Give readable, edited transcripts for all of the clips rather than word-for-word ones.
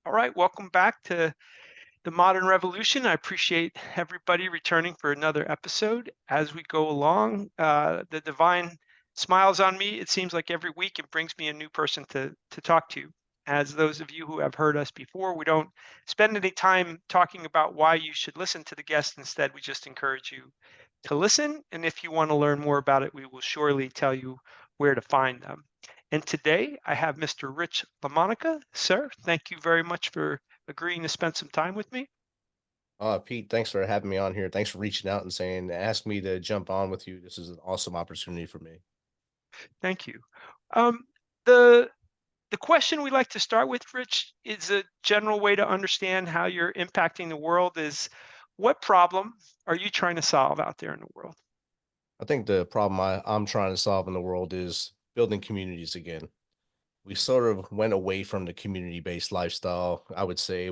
All right, welcome back to the Modern Revolution. I appreciate everybody returning for another episode. As we go along, the divine smiles on me. It seems like every week it brings me a new person to talk to. As those of you who have heard us before, we don't spend any time talking about why you should listen to the guest. Instead, we just encourage you to listen. And if you want to learn more about it, we will surely tell you where to find them. And today I have Mr. Rich LaMonica. Sir, thank you very much for agreeing to spend some time with me. Pete, thanks for having me on here. Thanks for reaching out and saying, ask me to jump on with you. This is an awesome opportunity for me. Thank you. Um, the the question we like to start with, Rich, is a general way to understand how you're impacting the world. Is what problem are you trying to solve out there in the world? I think the problem I'm trying to solve in the world is building communities again. We sort of went away from the community based lifestyle, I would say,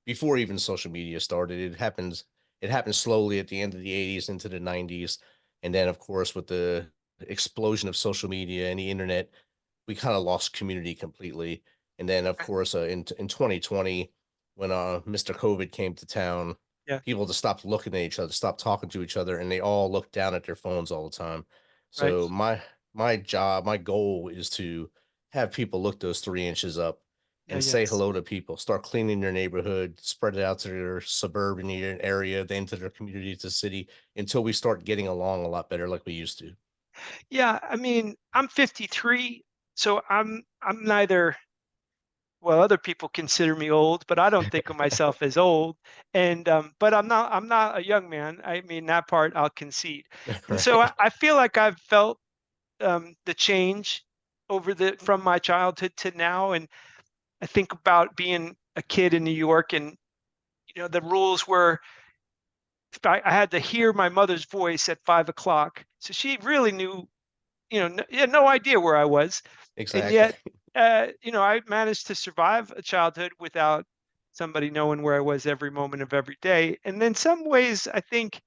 before even social media started. It happened slowly at the end of the 80s into the 90s. And then of course with the explosion of social media and the internet, we kind of lost community completely. And then, of Okay. course, in 2020, when Mr. COVID came to town, Yeah. people just stopped looking at each other, stopped talking to each other, and they all looked down at their phones all the time. Right. So my goal is to have people look those 3 inches up Yeah. and say Yes. hello to people, start cleaning their neighborhood, spread it out to their suburban area, then to their community, to city, until we start getting along a lot better like we used to. Yeah. I mean, I'm 53, so I'm neither. Well, other people consider me old, but I don't think of myself as old. And but I'm not a young man. I mean, that part I'll concede. And so I, Right. I feel like I've felt the change over the from my childhood to now. And I think about being a kid in New York, and the rules were I had to hear my mother's voice at 5 o'clock, so she really knew. Had no idea where I was, and Exactly. yet, I managed to survive a childhood without somebody knowing where I was every moment of every day. And in some ways, I think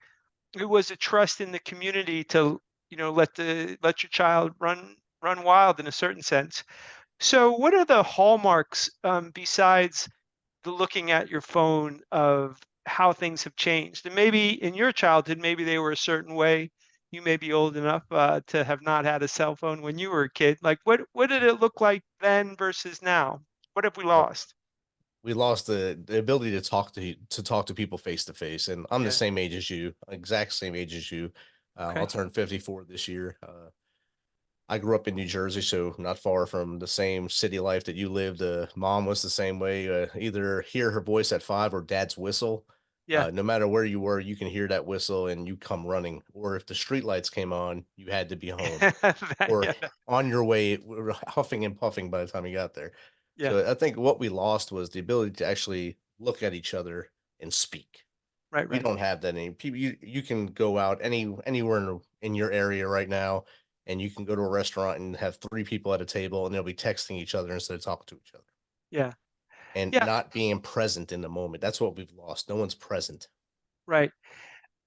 it was a trust in the community to, let your child run wild in a certain sense. So, what are the hallmarks besides the looking at your phone of how things have changed? And maybe in your childhood, maybe they were a certain way. You may be old enough to have not had a cell phone when you were a kid. Like, what did it look like then versus now? What have we lost? We lost the ability to talk to people face to face, and I'm the Yeah. same age as you, exact same age as you. I'll Okay. turn 54 this year. I grew up in New Jersey, so not far from the same city life that you lived. Mom was the same way. Either hear her voice at 5 or dad's whistle. Yeah. No matter where you were, you can hear that whistle and you come running. Or if the street lights came on, you had to be home or Yeah. on your way, huffing and puffing by the time you got there. Yeah. So I think what we lost was the ability to actually look at each other and speak. Right. We Right. don't have that any people. You can go out anywhere in your area right now, and you can go to a restaurant and have 3 people at a table, and they'll be texting each other instead of talking to each other Yeah. and Yeah. not being present in the moment. That's what we've lost. No one's present. Right.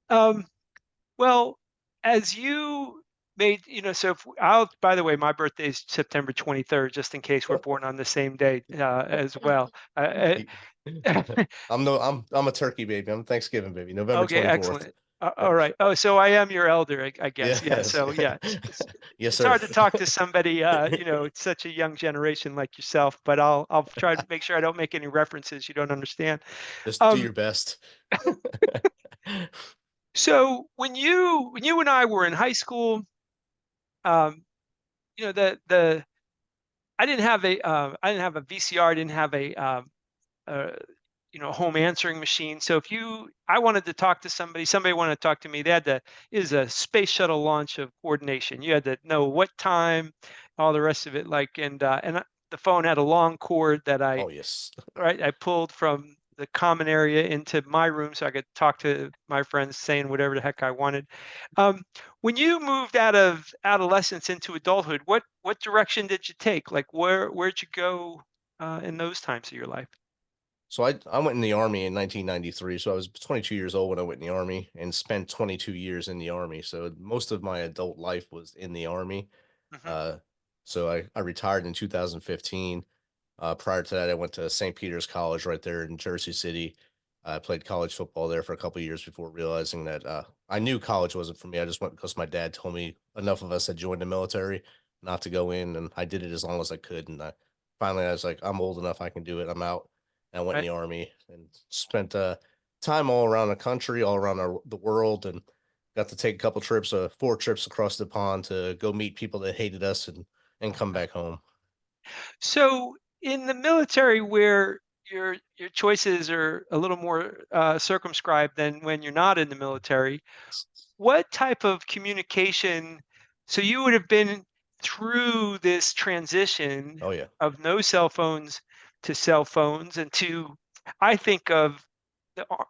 Um, well, as you made, so if I'll, by the way, my birthday is September 23rd, just in case we're born on the same day as well. Y- I'm a turkey baby. I'm a Thanksgiving baby. November Okay, 24th. excellent. Yeah. All right. Oh, so I am your elder, I guess. Yeah. Yes. So yeah, Yes, it's sir. hard to talk to somebody, it's such a young generation like yourself. But I'll try to make sure I don't make any references you don't understand. Just do Um, your best. so when you and I were in high school, um, the I didn't have a VCR, I didn't have a home answering machine. So if I wanted to talk to somebody wanted to talk to me, they had to is a space shuttle launch of coordination. You had to know what time, all the rest of it. Like the phone had a long cord that Oh, yes. I pulled from the common area into my room so I could talk to my friends saying whatever the heck I wanted. Um, when you moved out of adolescence into adulthood, what direction did you take? Like where'd you go in those times of your life? So I went in the army in 1993. So I was 22 years old when I went in the army and spent 22 years in the army. So most of my adult life was in the army. Hmm. Uh, so I retired in 2015. Prior to that, I went to St. Peter's College right there in Jersey City. I played college football there for a couple of years before realizing that I knew college wasn't for me. I just went because my dad told me enough of us had joined the military not to go in, and I did it as long as I could. And I was like, I'm old enough, I can do it. I'm out. And I went in Right. the army and spent time all around the country, all around the world, and got to take a couple trips, 4 trips across the pond to go meet people that hated us and come back home. So in the military, where your choices are a little more circumscribed than when you're not in the military, what type of communication? So you would have been through this transition Oh yeah. of no cell phones to cell phones, and to, I think of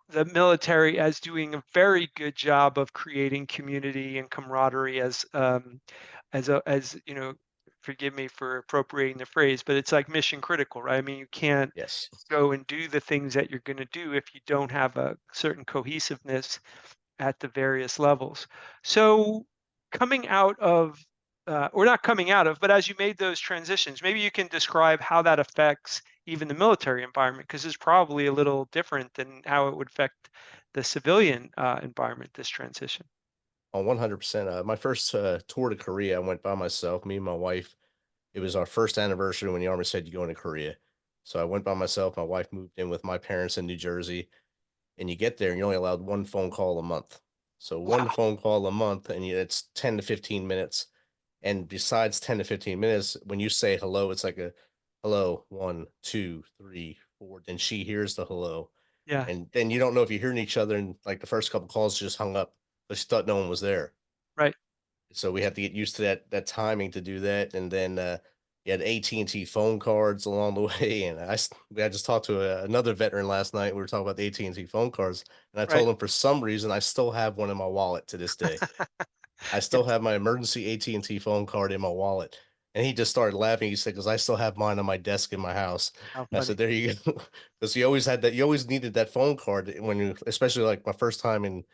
the military as doing a very good job of creating community and camaraderie as you know, forgive me for appropriating the phrase, but it's like mission critical, right? I mean, you can't Yes. go and do the things that you're going to do if you don't have a certain cohesiveness at the various levels. So coming out of, or not coming out of, but as you made those transitions, maybe you can describe how that affects even the military environment, because it's probably a little different than how it would affect the civilian environment, this transition. On 100%. My first tour to Korea, I went by myself, me and my wife. It was our first anniversary when the Army said you go into Korea. So I went by myself. My wife moved in with my parents in New Jersey. And you get there and you're only allowed one phone call a month. So one Wow. phone call a month, and it's 10 to 15 minutes. And besides 10 to 15 minutes, when you say hello, it's like a hello, one, two, three, four. Then she hears the hello. Yeah. And then you don't know if you're hearing each other. And like the first couple calls just hung up, but she thought no one was there. Right. So we had to get used to that timing to do that, and then, you had AT&T phone cards along the way, and I just talked to another veteran last night. We were talking about the AT&T phone cards, and I Right. told him for some reason I still have one in my wallet to this day. I still Yes. have my emergency AT&T phone card in my wallet. And he just started laughing. He said, "Because I still have mine on my desk in my house." How I said, funny. "There you go." Because you always had that. You always needed that phone card when you, especially like my first time in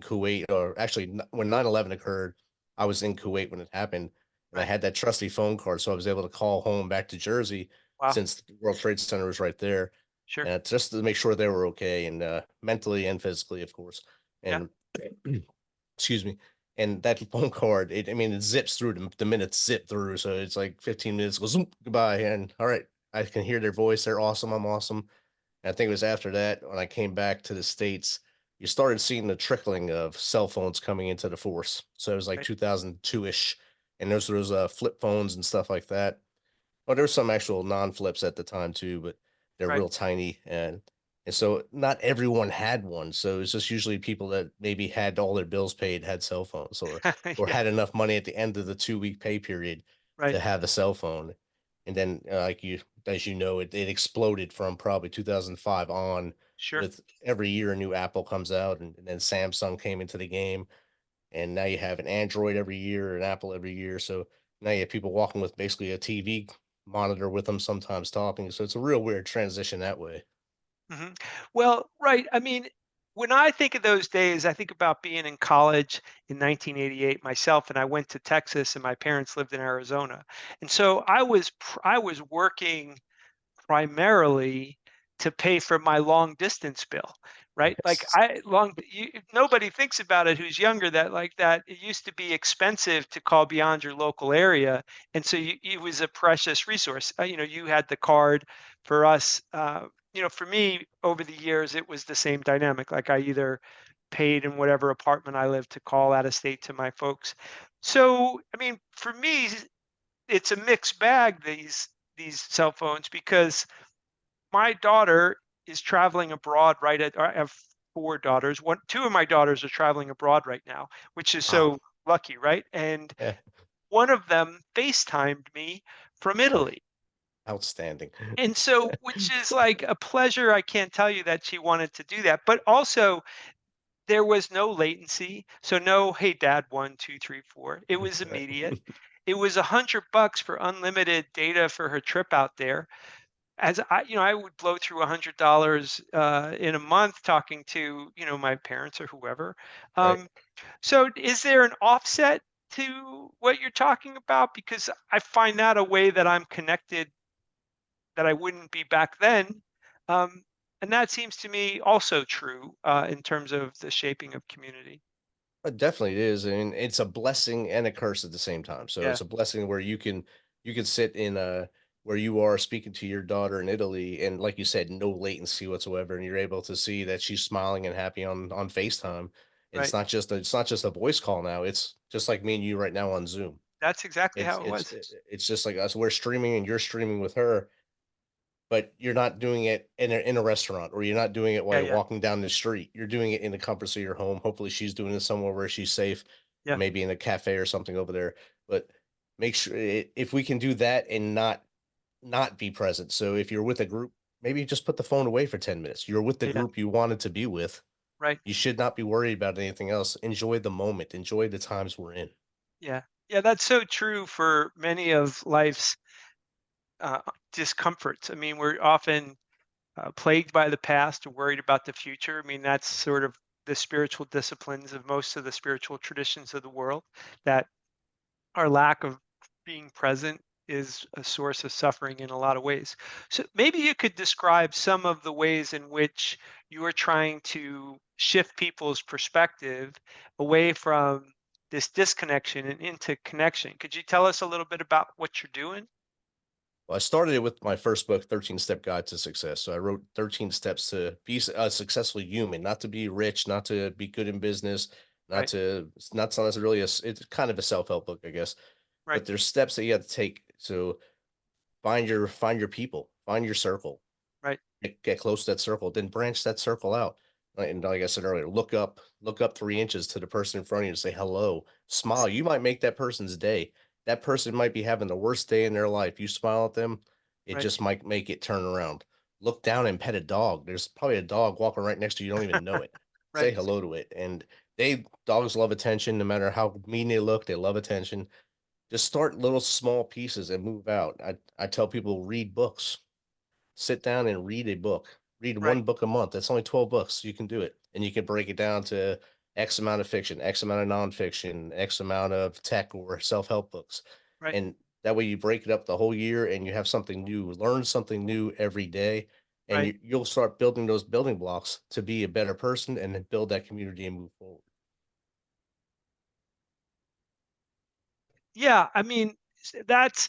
Kuwait, or actually when 9/11 occurred, I was in Kuwait when it happened, and I Right. had that trusty phone card, so I was able to call home back to Jersey Wow. since the World Trade Center was right there, Sure. and just to make sure they were okay, and mentally and physically, of course, Yeah. and excuse me. And that phone card, I mean, it zips through the minutes zip through. So it's like 15 minutes goes zoom, goodbye. And all right, I can hear their voice. They're awesome. I'm awesome. And I think it was after that when I came back to the States, you started seeing the trickling of cell phones coming into the force. So it was like Right. 2002 ish. And those flip phones and stuff like that. Well, there were some actual non-flips at the time too, but they're Right. real tiny, and so not everyone had one. So it's just usually people that maybe had all their bills paid had cell phones, or Yeah. had enough money at the end of the 2 week pay period Right. to have a cell phone. And then, like you, as you know, it exploded from probably 2005 on, Sure. with every year a new Apple comes out, and then Samsung came into the game, and now you have an Android every year, an Apple every year. So now you have people walking with basically a TV monitor with them, sometimes talking. So it's a real weird transition that way. Hmm. Well, right. I mean, when I think of those days, I think about being in college in 1988 myself, and I went to Texas, and my parents lived in Arizona, and so I was working primarily to pay for my long distance bill, right? Like Yes. I long you, nobody thinks about it who's younger, that like that it used to be expensive to call beyond your local area, and so it was a precious resource. You know, you had the card. For us, you know, for me over the years, it was the same dynamic. Like I either paid in whatever apartment I lived to call out of state to my folks. So, I mean, for me, it's a mixed bag, these cell phones, because my daughter is traveling abroad right at I have 4 daughters. One 2 of my daughters are traveling abroad right now, which is Wow. so lucky, right? And Yeah. one of them FaceTimed me from Italy. Outstanding. And so, which is like a pleasure, I can't tell you that she wanted to do that, but also there was no latency. So no, "Hey, dad, 1, 2, 3, 4." It was Right. immediate. It was $100 for unlimited data for her trip out there. As I, you know, I would blow through $100 in a month talking to, you know, my parents or whoever. Right. Um, so is there an offset to what you're talking about? Because I find that a way that I'm connected that I wouldn't be back then. Um, and that seems to me also true in terms of the shaping of community. It definitely is, and it's a blessing and a curse at the same time. So Yeah, it's a blessing where you can sit in where you are speaking to your daughter in Italy, and like you said, no latency whatsoever, and you're able to see that she's smiling and happy on FaceTime. And right. it's not just a voice call now. It's just like me and you right now on Zoom. That's exactly It's how it it's was. it's just like us. We're streaming and you're streaming with her, but you're not doing it in a restaurant, or you're not doing it while Yeah, you're yeah, walking down the street. You're doing it in the comforts of your home. Hopefully, she's doing it somewhere where she's safe, yeah, maybe in a cafe or something over there. But make sure if we can do that and not be present. So if you're with a group, maybe just put the phone away for 10 minutes. You're with the yeah, group you wanted to be with. right. You should not be worried about anything else. Enjoy the moment. Enjoy the times we're in. Yeah, yeah. That's so true for many of life's discomforts. I mean, we're often plagued by the past or worried about the future. I mean, that's sort of the spiritual disciplines of most of the spiritual traditions of the world, that our lack of being present is a source of suffering in a lot of ways. So maybe you could describe some of the ways in which you are trying to shift people's perspective away from this disconnection and into connection. Could you tell us a little bit about what you're doing? Well, I started it with my first book, 13 Step Guide to Success. So I wrote 13 steps to be a successful human, not to be rich, not to be good in business, Right, it's not necessarily it's kind of a self-help book, I guess. right, But there's steps that you have to take to find your people, find your circle, right, get close to that circle, then branch that circle out. And like I said earlier, look up 3 inches to the person in front of you and say hello, smile. You might make that person's day. That person might be having the worst day in their life. You smile at them, it right, just might make it turn around. Look down and pet a dog. There's probably a dog walking right next to you. You don't even know it. Say right, hello to it. And dogs love attention, no matter how mean they look, they love attention. Just start little small pieces and move out. I tell people, read books. Sit down and read a book. Read right, one book a month. That's only 12 books. You can do it. And you can break it down to X amount of fiction, X amount of nonfiction, X amount of tech or self-help books. right. And that way you break it up the whole year and you have something new. Learn something new every day. And Right. you'll start building those building blocks to be a better person and then build that community and move forward. Yeah, I mean, that's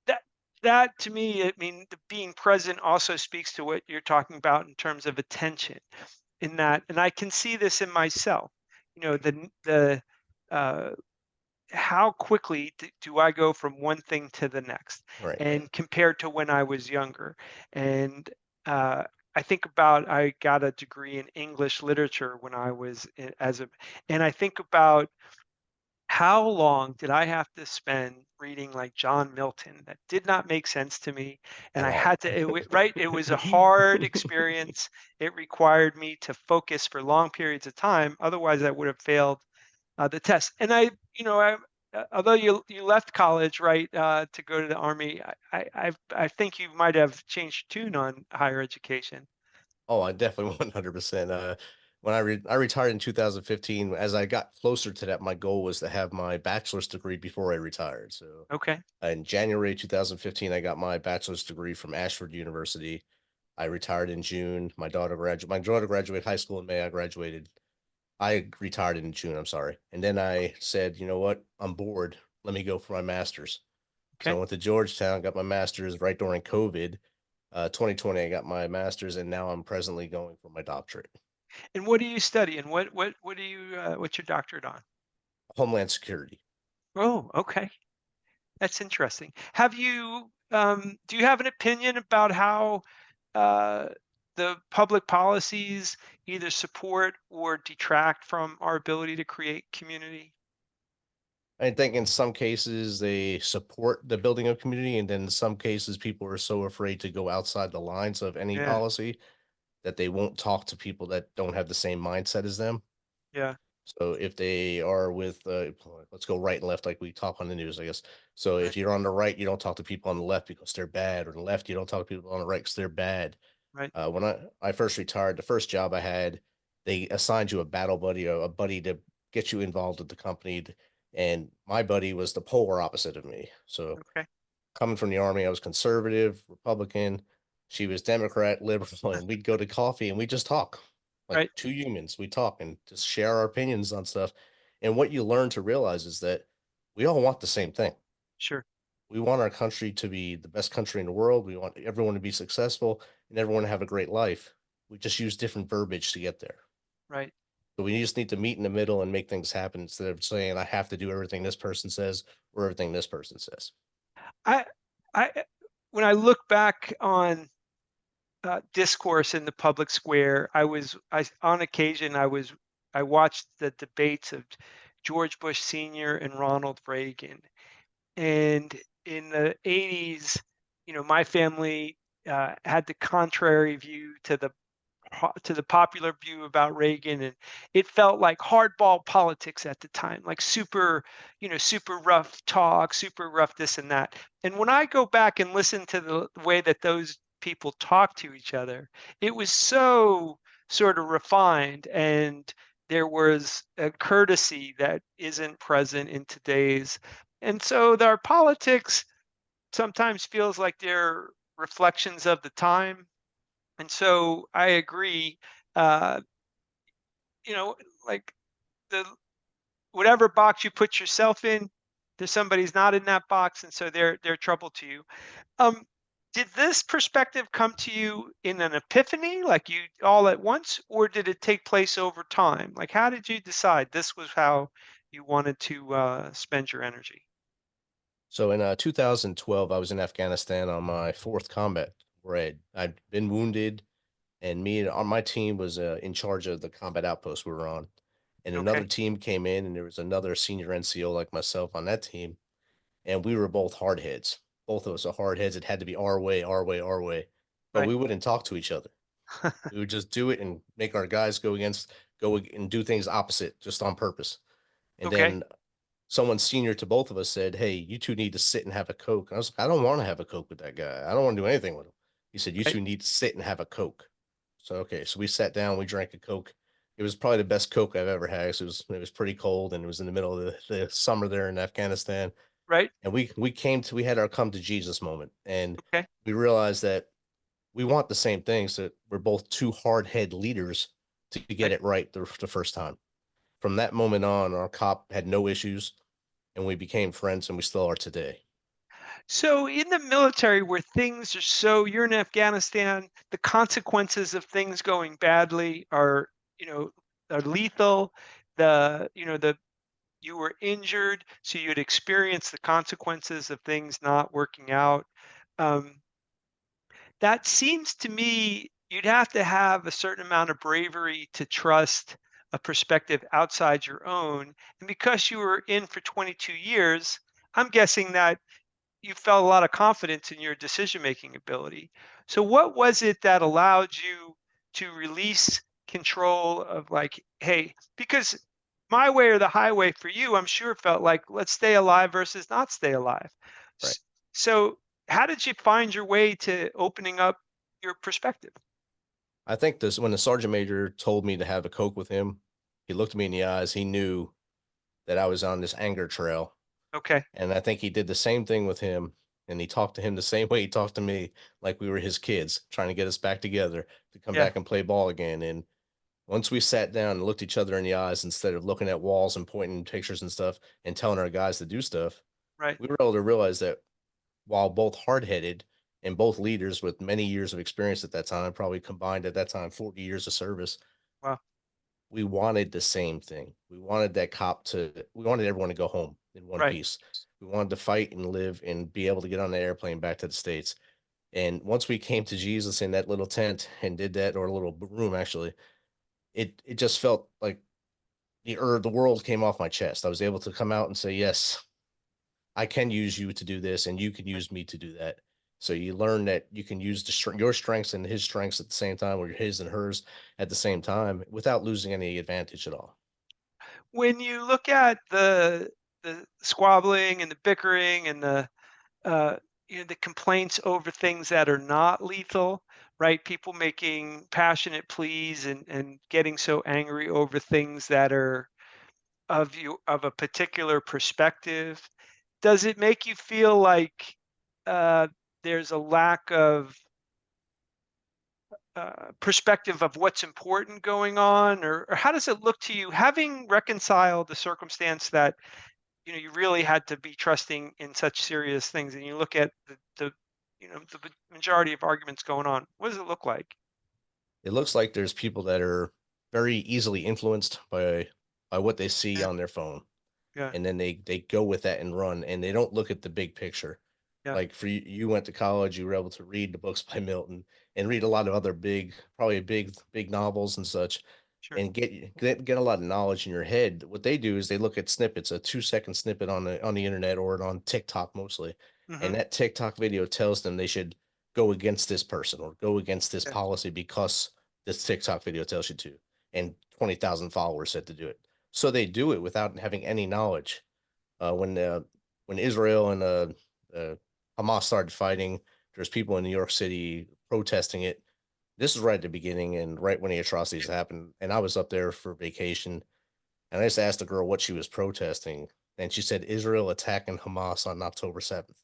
that that to me, I mean, the being present also speaks to what you're talking about in terms of attention. In that, and I can see this in myself. You know, the uh, how quickly do I go from one thing to the next, Right. and compared to when I was younger, and uh, I think about I got a degree in English literature when I was as a, and I think about how long did I have to spend reading like John Milton that did not make sense to me? And At I all. had to, right? It was a hard experience. It required me to focus for long periods of time. Otherwise, I would have failed the test. And although you left college, right, to go to the army, I think you might have changed tune on higher education. Oh, I definitely 100%. When I retired in 2015, as I got closer to that, my goal was to have my bachelor's degree before I retired. So Okay, in January 2015, I got my bachelor's degree from Ashford University. I retired in June. My daughter graduated high school in May. I retired in June, I'm sorry. And then I said, you know what? I'm bored. Let me go for my master's. So I okay. went to Georgetown, got my master's right during COVID. 2020, I got my master's, and now I'm presently going for my doctorate. And what do you study? And what do you what's your doctorate on? Homeland Security. Oh, okay. That's interesting. Do you have an opinion about how uh, the public policies either support or detract from our ability to create community? I think in some cases they support the building of community, and then in some cases people are so afraid to go outside the lines of any Yeah, policy that they won't talk to people that don't have the same mindset as them. yeah, So if they are with, let's go right and left, like we talk on the news, I guess. So right, if you're on the right, you don't talk to people on the left because they're bad, or the left, you don't talk to people on the right because they're bad. right. When I first retired, the first job I had, they assigned you a battle buddy, a buddy to get you involved with the company. And my buddy was the polar opposite of me. So Okay, coming from the army, I was conservative, Republican. She was Democrat, liberal, and we'd go to coffee and we just talk like Right. two humans. We talk and just share our opinions on stuff. And what you learn to realize is that we all want the same thing. Sure. We want our country to be the best country in the world. We want everyone to be successful and everyone to have a great life. We just use different verbiage to get there. Right. So we just need to meet in the middle and make things happen instead of saying I have to do everything this person says or everything this person says. I I when I look back on discourse in the public square, I on occasion I watched the debates of George Bush Sr. and Ronald Reagan. And in the 80s, my family had the contrary view to the popular view about Reagan, and it felt like hardball politics at the time, like super rough talk, super rough this and that. And when I go back and listen to the way that those people talk to each other, it was so sort of refined, and there was a courtesy that isn't present in today's. And so our politics sometimes feels like they're reflections of the time, and so I agree, uh, you know, like the whatever box you put yourself in, there's somebody's not in that box, and so they're trouble to you. Um, did this perspective come to you in an epiphany, like you all at once, or did it take place over time? Like, how did you decide this was how you wanted to spend your energy? So in 2012, I was in Afghanistan on my fourth combat raid. I'd been wounded, and me and on my team was in charge of the combat outpost we were on. And another Okay, team came in, and there was another senior NCO like myself on that team, and we were both hard heads. Both of us are hard heads. It had to be our way, our way, our way. But right. we wouldn't talk to each other. We would just do it and make our guys go and do things opposite just on purpose. And Okay, then someone senior to both of us said, "Hey, you two need to sit and have a Coke." I was like, "I don't want to have a Coke with that guy. I don't want to do anything with him." He said, "You right. two need to sit and have a Coke." So okay, so we sat down, we drank a Coke. It was probably the best Coke I've ever had. 'Cause it was pretty cold and it was in the middle of the summer there in Afghanistan. Right. And we had our come to Jesus moment. And Okay. we realized that we want the same things, that we're both two hard head leaders to get Right. it right the first time. From that moment on, our cop had no issues and we became friends and we still are today. So in the military where things are so you're in Afghanistan, the consequences of things going badly are, you know, are lethal. The you were injured, so you'd experience the consequences of things not working out. Um, that seems to me you'd have to have a certain amount of bravery to trust a perspective outside your own. And because you were in for 22 years, I'm guessing that you felt a lot of confidence in your decision making ability. So what was it that allowed you to release control of, like, hey, because my way or the highway for you, I'm sure felt like let's stay alive versus not stay alive. Right. S- So how did you find your way to opening up your perspective? I think this when the sergeant major told me to have a Coke with him, he looked me in the eyes. He knew that I was on this anger trail. Okay. And I think he did the same thing with him. And he talked to him the same way he talked to me, like we were his kids, trying to get us back together to come Yeah. back and play ball again. And once we sat down and looked each other in the eyes instead of looking at walls and pointing pictures and stuff and telling our guys to do stuff, Right. we were able to realize that while both hard headed and both leaders with many years of experience at that time, probably combined at that time 40 years of service, Wow. we wanted the same thing. We wanted everyone to go home in one Right. piece. We wanted to fight and live and be able to get on the airplane back to the States. And once we came to Jesus in that little tent and did that, or a little room actually, it just felt like the world came off my chest. I was able to come out and say, yes, I can use you to do this, and you can Right. use me to do that. So you learn that you can use your strengths and his strengths at the same time, or his and hers at the same time, without losing any advantage at all. When you look at the squabbling and the bickering and uh, the complaints over things that are not lethal, right? People making passionate pleas and getting so angry over things that are of a particular perspective. Does it make you feel like uh, there's a lack of perspective of what's important going on, or how does it look to you, having reconciled the circumstance that you really had to be trusting in such serious things, and you look at the majority of arguments going on? What does it look like? It looks like there's people that are very easily influenced by what they see Yeah, on their phone, yeah, and then they go with that and run, and they don't look at the big picture. yeah, Like for you, you went to college, you were able to read the books by Milton and read a lot of other probably big novels and such, sure. and get a lot of knowledge in your head. What they do is they look at snippets, a 2 second snippet on the internet or on TikTok mostly, and Hmm. that TikTok video tells them they should go against this person or go against this Yeah. policy because this TikTok video tells you to, and 20,000 followers said to do it. So they do it without having any knowledge. When Israel and uh, Hamas started fighting, there's people in New York City protesting it. This is right at the beginning and right when the atrocities happened. And I was up there for vacation, and I just asked the girl what she was protesting, and she said Israel attacking Hamas on October 7th.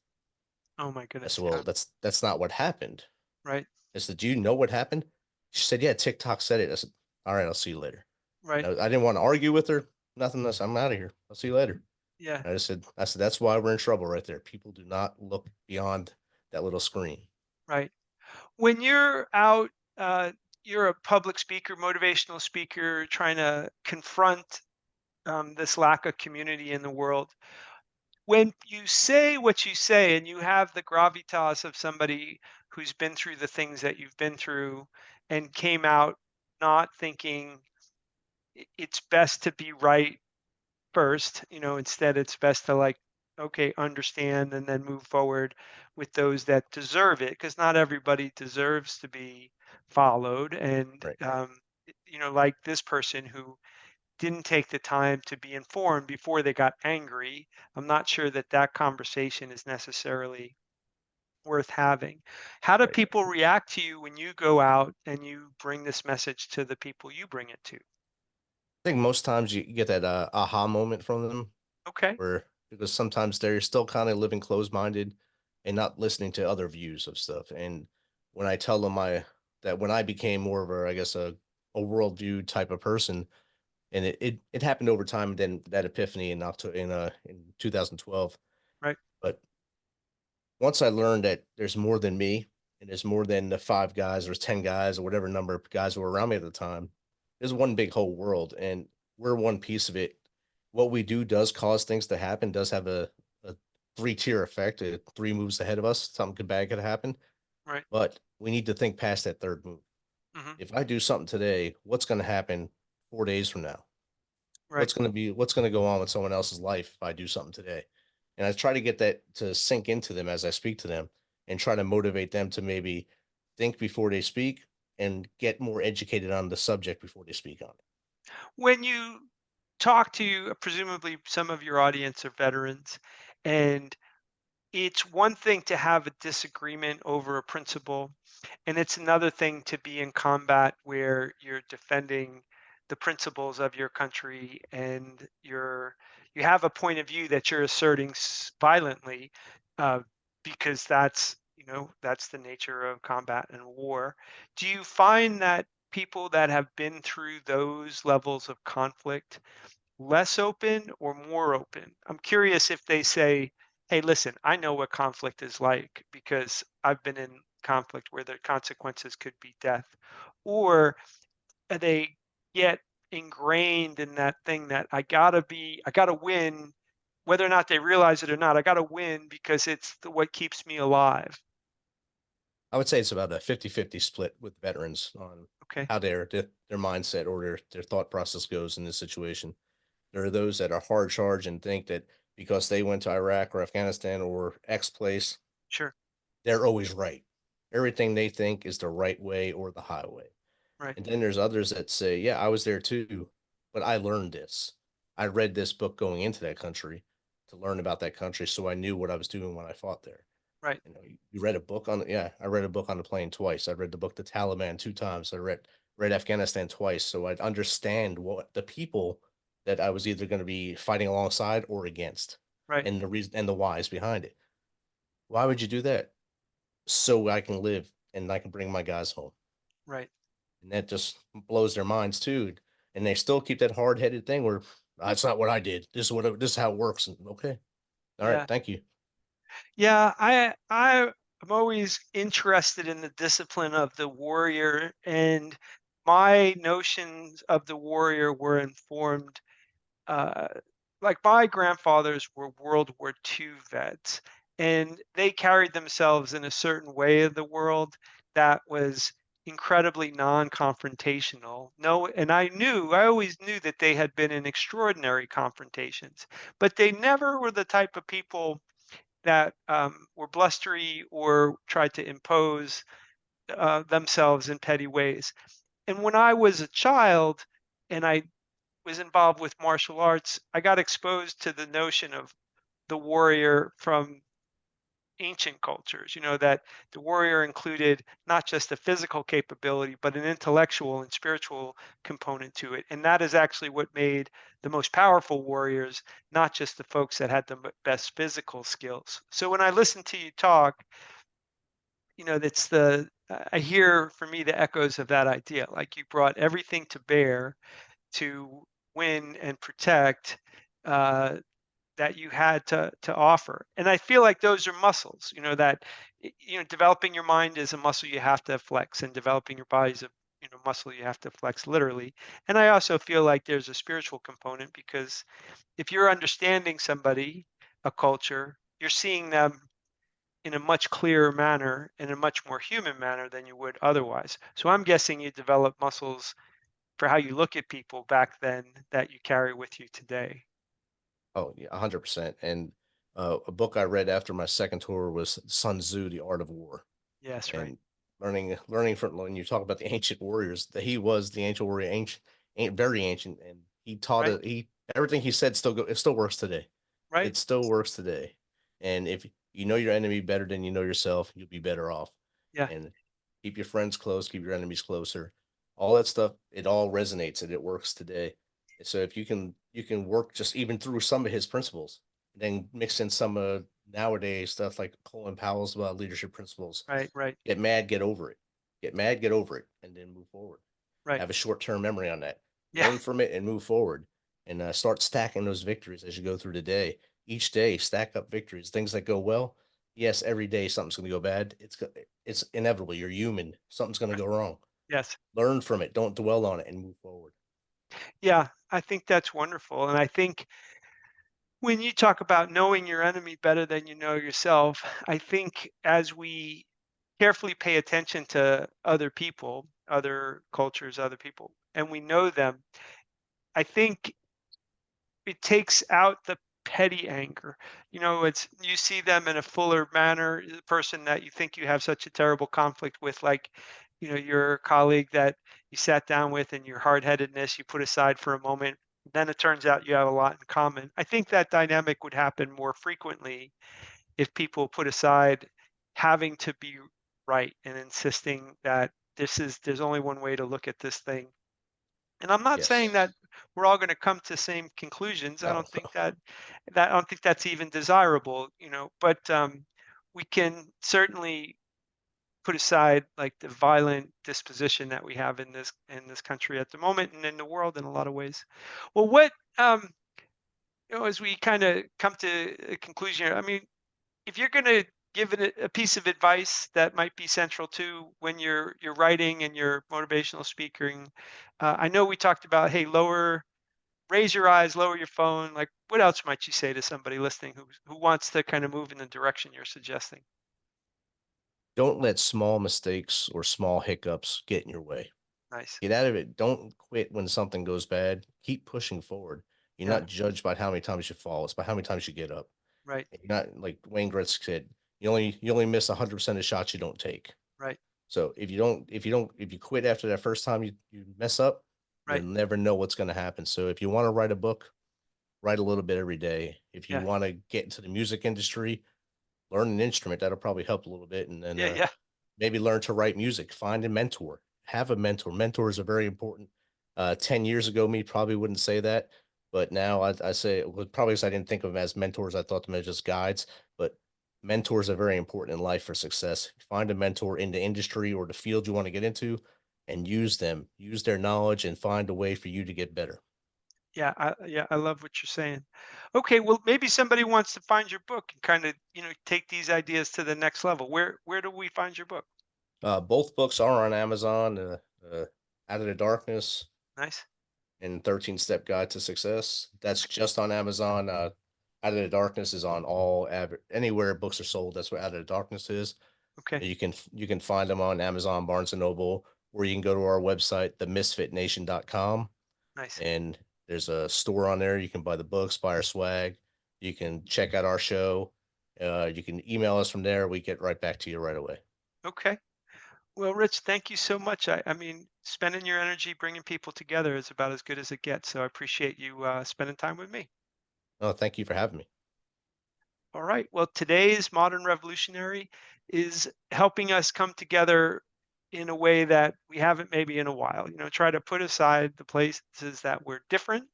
Oh my I goodness. said, Yeah. well, that's not what happened. Right. I said, do you know what happened? She said, yeah, TikTok said it. I said, all right, I'll see you later. Right. I didn't want to argue with her. Nothing else. I'm out of here. I'll see you later. Yeah. I said, that's why we're in trouble right there. People do not look beyond that little screen. Right. When you're out, you're a public speaker, motivational speaker, trying to confront this lack of community in the world. When you say what you say and you have the gravitas of somebody who's been through the things that you've been through and came out not thinking it's best to be right first, instead it's best to, like, okay, understand and then move forward with those that deserve it, because not everybody deserves to be followed. And Right. like this person who didn't take the time to be informed before they got angry, I'm not sure that that conversation is necessarily worth having. How do Right. people react to you when you go out and you bring this message to the people you bring it to? I think most times you get that aha moment from them Okay. where because sometimes they're still kind of living closed minded and not listening to other views of stuff. And when I tell them that when I became more of I guess a worldview type of person, and it happened over time, and then that epiphany in October in 2012. Right. But once I learned that there's more than me and there's more than the 5 guys or 10 guys or whatever number of guys who were around me at the time, there's one big whole world and we're one piece of it. What we do does cause things to happen, does have a three-tier effect, 3 moves ahead of us. Something bad could happen, Right. but we need to think past that third move. Hmm. If I do something today, what's going to happen 4 days from now? Right. What's gonna go on with someone else's life if I do something today? And I try to get that to sink into them as I speak to them and try to motivate them to maybe think before they speak and get more educated on the subject before they speak on it. When you talk to, presumably some of your audience are veterans, and it's one thing to have a disagreement over a principle, and it's another thing to be in combat where you're defending the principles of your country, and you have a point of view that you're asserting violently, uh, because that's the nature of combat and war. Do you find that people that have been through those levels of conflict less open or more open? I'm curious if they say, "Hey, listen, I know what conflict is like because I've been in conflict where the consequences could be death," or they get ingrained in that thing that I gotta win, whether or not they realize it or not. I gotta win because it's what keeps me alive. I would say it's about a 50-50 split with veterans on Okay, how their mindset or their thought process goes in this situation. There are those that are hard charge and think that because they went to Iraq or Afghanistan or X place, sure, they're always right. Everything they think is the right way or the highway. right, And then there's others that say, "Yeah, I was there too, but I learned this. I read this book going into that country to learn about that country, so I knew what I was doing when I fought there." right, You read a book on yeah, I read a book on the plane twice. I read the book The Taliban 2 times. I read Afghanistan twice, so I'd understand what the people that I was either going to be fighting alongside or against right. and the reason and the whys behind it. Why would you do that? So I can live and I can bring my guys home. Right. And that just blows their minds too. And they still keep that hard headed thing where that's not what I did. This is how it works. And okay. All right. Yeah. Thank you. Yeah, I'm always interested in the discipline of the warrior, and my notions of the warrior were informed. Uh, like my grandfathers were World War II vets, and they carried themselves in a certain way of the world that was incredibly non-confrontational. No, and I always knew that they had been in extraordinary confrontations, but they never were the type of people that were blustery or tried to impose themselves in petty ways. And when I was a child and I was involved with martial arts, I got exposed to the notion of the warrior from ancient cultures, that the warrior included not just a physical capability, but an intellectual and spiritual component to it. And that is actually what made the most powerful warriors, not just the folks that had the best physical skills. So when I listen to you talk, that's I hear for me the echoes of that idea. Like you brought everything to bear to win and protect, uh, that you had to offer. And I feel like those are muscles, that developing your mind is a muscle you have to flex, and developing your body is a muscle you have to flex literally. And I also feel like there's a spiritual component, because if you're understanding somebody, a culture, you're seeing them in a much clearer manner, in a much more human manner than you would otherwise. So I'm guessing you develop muscles for how you look at people back then that you carry with you today. Oh, yeah, 100%. And a book I read after my second tour was Sun Tzu, The Art of War. Yes, right. And learning from when you talk about the ancient warriors, that he was the ancient warrior, very ancient, and he taught Right. it. He everything he said it still works today. Right. It still works today. And if you know your enemy better than you know yourself, you'll be better off. Yeah. And keep your friends close, keep your enemies closer. All that stuff, it all resonates and it works today. So if you can work just even through some of his principles, then mix in some nowadays stuff like Colin Powell's leadership principles. Right. Right. Get mad, get over it. Get mad, get over it, and then move forward. Right. Have a short-term memory on that. Yeah. Learn from it and move forward, and start stacking those victories as you go through the day. Each day, stack up victories. Things that go well. Yes, every day something's going to go bad. It's inevitable. You're human. Something's going to go wrong. Yes. Learn from it. Don't dwell on it, and move forward. Yeah. I think that's wonderful. And I think when you talk about knowing your enemy better than you know yourself, I think as we carefully pay attention to other people, other cultures, other people, and we know them, I think it takes out the petty anger. It's you see them in a fuller manner, the person that you think you have such a terrible conflict with, like, your colleague that you sat down with, and your hard-headedness you put aside for a moment. Then it turns out you have a lot in common. I think that dynamic would happen more frequently if people put aside having to be right and insisting that there's only one way to look at this thing. And I'm not saying Yes. that we're all gonna come to same conclusions. I No. don't think I don't think that's even desirable, but, we can certainly put aside, like, the violent disposition that we have in this country at the moment, and in the world in a lot of ways. Well, as we kinda come to a conclusion here, I mean, if you're gonna give it a piece of advice that might be central to when you're writing and you're motivational speaking, I know we talked about, hey, raise your eyes, lower your phone. Like, what else might you say to somebody listening who wants to kind of move in the direction you're suggesting? Don't let small mistakes or small hiccups get in your way. Nice. Get out of it. Don't quit when something goes bad. Keep pushing forward. You're Yeah. not judged by how many times you fall. It's by how many times you get up. Right. You're not like Wayne Gretzky said. You only miss 100% of shots you don't take. Right. So if you quit after that first time you mess up, you'll Right. never know what's going to happen. So if you want to write a book, write a little bit every day. If you Yeah. want to get into the music industry, learn an instrument. That'll probably help a little bit. And then Yeah. Yeah. maybe learn to write music. Find a mentor. Have a mentor. Mentors are very important. 10 years ago, me probably wouldn't say that. But now I say, well, probably because I didn't think of them as mentors. I thought them as just guides. But Mentors are very important in life for success. Find a mentor in the industry or the field you want to get into and use them, use their knowledge and find a way for you to get better. Yeah, I love what you're saying. Okay, well, maybe somebody wants to find your book and kind of, take these ideas to the next level. Where do we find your book? Both books are on Amazon. Out of the Darkness Nice. and 13 Step Guide to Success. That's just on Amazon. Out of the Darkness is on anywhere books are sold. That's what Out of the Darkness is. Okay. You can find them on Amazon, Barnes and Noble, or you can go to our website, themisfitnation.com, Nice. and there's a store on there. You can buy the books, buy our swag. You can check out our show. You can email us from there. We get right back to you right away. Okay. Well, Rich, thank you so much. I mean, spending your energy bringing people together is about as good as it gets. So I appreciate you spending time with me. Oh, thank you for having me. All right. Well, today's modern revolutionary is helping us come together in a way that we haven't maybe in a while. Try to put aside the places that we're different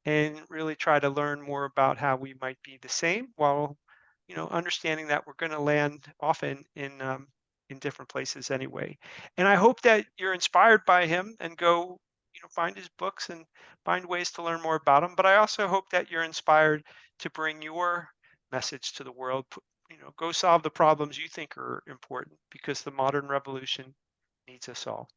and really try to learn more about how we might be the same while understanding that we're going to land often in different places anyway. And I hope that you're inspired by him and go find his books and find ways to learn more about him. But I also hope that you're inspired to bring your message to the world. Go solve the problems you think are important because the modern revolution needs us all.